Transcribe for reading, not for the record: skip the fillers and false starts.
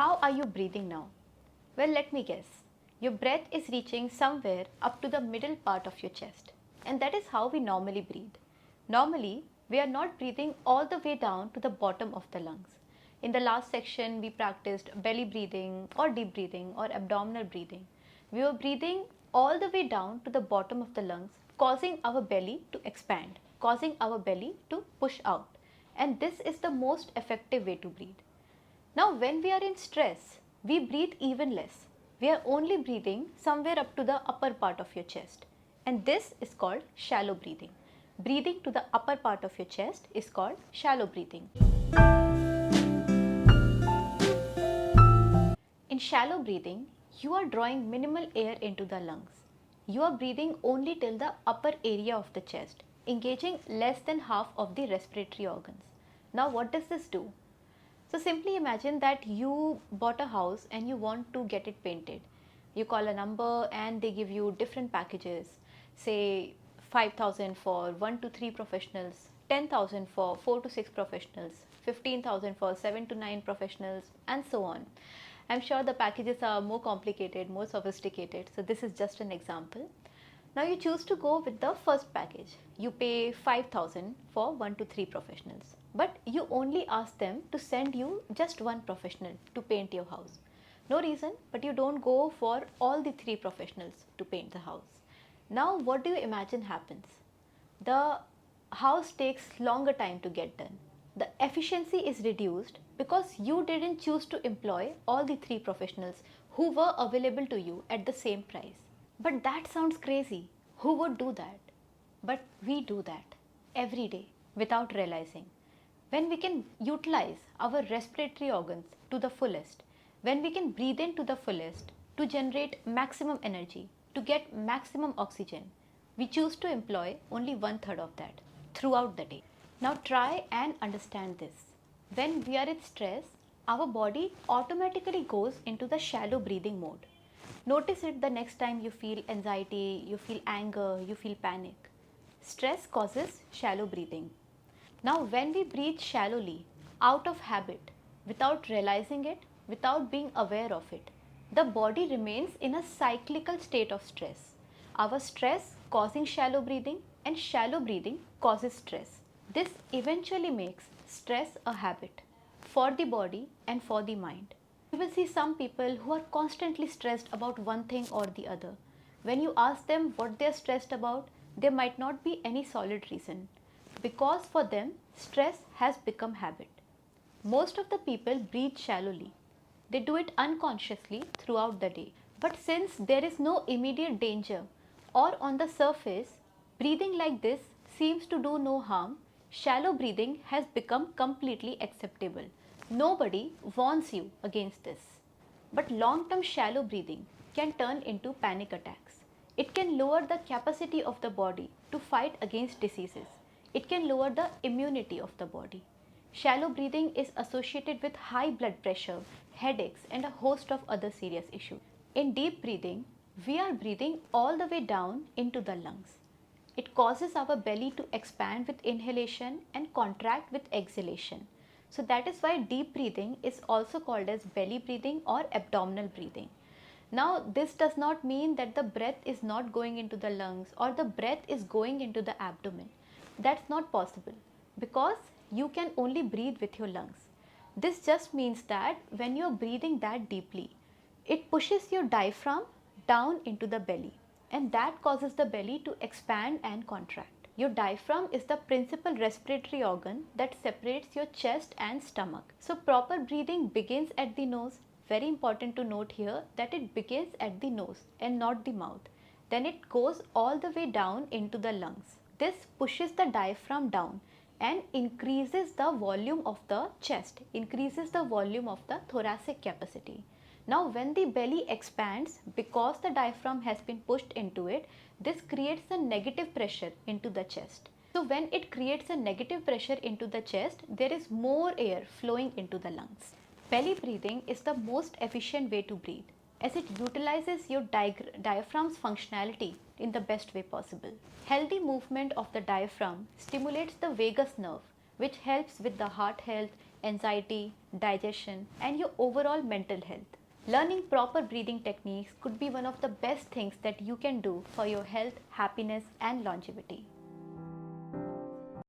How are you breathing now? Well, let me guess. Your breath is reaching somewhere up to the middle part of your chest. And that is how we normally breathe. Normally, we are not breathing all the way down to the bottom of the lungs. In the last section, we practiced belly breathing or deep breathing or abdominal breathing. We were breathing all the way down to the bottom of the lungs, causing our belly to expand, causing our belly to push out. And this is the most effective way to breathe. Now, when we are in stress, we breathe even less. We are only breathing somewhere up to the upper part of your chest. And this is called shallow breathing. Breathing to the upper part of your chest is called shallow breathing. In shallow breathing, you are drawing minimal air into the lungs. You are breathing only till the upper area of the chest, engaging less than half of the respiratory organs. Now, what does this do? So simply imagine that you bought a house and you want to get it painted. You call a number and they give you different packages, say 5,000 for 1 to 3 professionals, 10,000 for 4 to 6 professionals, 15,000 for 7 to 9 professionals, and so on. I'm sure the packages are more complicated, more sophisticated, so this is just an example. Now you choose to go with the first package. You pay 5,000 for 1 to 3 professionals. But you only ask them to send you just one professional to paint your house. No reason, but you don't go for all the 3 professionals to paint the house. Now what do you imagine happens? The house takes longer time to get done. The efficiency is reduced because you didn't choose to employ all the 3 professionals who were available to you at the same price. But that sounds crazy. Who would do that? But we do that every day without realizing. When we can utilize our respiratory organs to the fullest, when we can breathe in to the fullest to generate maximum energy, to get maximum oxygen, we choose to employ only 1/3 of that throughout the day. Now try and understand this. When we are in stress, our body automatically goes into the shallow breathing mode. Notice it the next time you feel anxiety, you feel anger, you feel panic. Stress causes shallow breathing. Now when we breathe shallowly, out of habit, without realizing it, without being aware of it, the body remains in a cyclical state of stress. Our stress causing shallow breathing and shallow breathing causes stress. This eventually makes stress a habit for the body and for the mind. You will see some people who are constantly stressed about one thing or the other. When you ask them what they are stressed about, there might not be any solid reason. Because for them, stress has become habit. Most of the people breathe shallowly. They do it unconsciously throughout the day. But since there is no immediate danger or on the surface, breathing like this seems to do no harm, shallow breathing has become completely acceptable. Nobody warns you against this. But long-term shallow breathing can turn into panic attacks. It can lower the capacity of the body to fight against diseases. It can lower the immunity of the body. Shallow breathing is associated with high blood pressure, headaches, and a host of other serious issues. In deep breathing, we are breathing all the way down into the lungs. It causes our belly to expand with inhalation and contract with exhalation. So that is why deep breathing is also called as belly breathing or abdominal breathing. Now this does not mean that the breath is not going into the lungs or the breath is going into the abdomen. That's not possible because you can only breathe with your lungs. This just means that when you are breathing that deeply, it pushes your diaphragm down into the belly and that causes the belly to expand and contract. Your diaphragm is the principal respiratory organ that separates your chest and stomach. So proper breathing begins at the nose. Very important to note here that it begins at the nose and not the mouth. Then it goes all the way down into the lungs. This pushes the diaphragm down and increases the volume of the chest, increases the volume of the thoracic capacity. Now when the belly expands, because the diaphragm has been pushed into it, this creates a negative pressure into the chest. So when it creates a negative pressure into the chest, there is more air flowing into the lungs. Belly breathing is the most efficient way to breathe, as it utilizes your diaphragm's functionality in the best way possible. Healthy movement of the diaphragm stimulates the vagus nerve, which helps with the heart health, anxiety, digestion, and your overall mental health. Learning proper breathing techniques could be one of the best things that you can do for your health, happiness, and longevity.